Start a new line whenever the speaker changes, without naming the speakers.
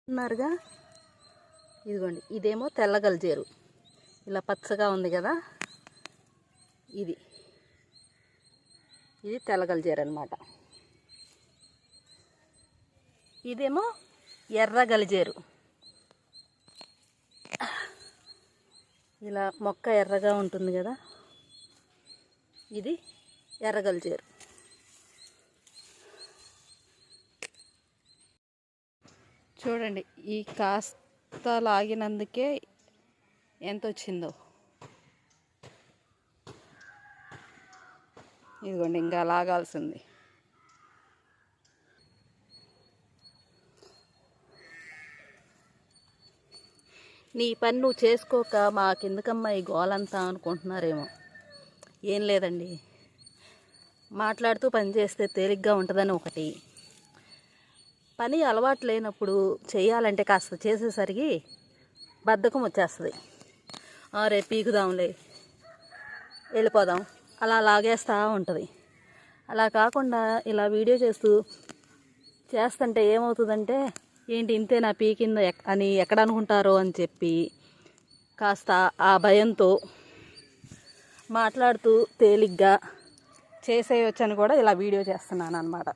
ఉన్నారుగా, ఇదిగోండి, ఇదేమో తెల్ల గలిజేరు, ఇలా పచ్చగా ఉంది కదా, ఇది తెల్ల గలిజేరు అనమాట. ఇదేమో ఎర్ర గలిజేరు, ఇలా మొక్క ఎర్రగా ఉంటుంది కదా, ఇది ఎర్ర గలిజేరు. చూడండి, ఈ కాస్త లాగినందుకే ఎంత వచ్చిందో. ఇదిగోండి, ఇంకా లాగాల్సింది. నీ పని నువ్వు చేసుకోక మాకెందుకమ్మా ఈ గోలంతా అనుకుంటున్నారేమో. ఏం లేదండి, మాట్లాడుతూ పని చేస్తే తేలిగ్గా ఉంటుందని ఒకటి, పని అలవాటు లేనప్పుడు చేయాలంటే కాస్త చేసేసరికి బద్ధకం వచ్చేస్తుంది. రేపు పీకుదాంలే, వెళ్ళిపోదాం, అలా లాగేస్తూ ఉంటుంది. అలా కాకుండా ఇలా వీడియో చేస్తుంటే ఏమవుతుందంటే, ఏంటి ఇంతే నా పీకింద అని ఎక్కడ అనుకుంటారో అని చెప్పి కాస్త ఆ భయంతో మాట్లాడుతూ తేలిగ్గా చేసేయొచ్చని కూడా ఇలా వీడియో చేస్తున్నాను అన్నమాట.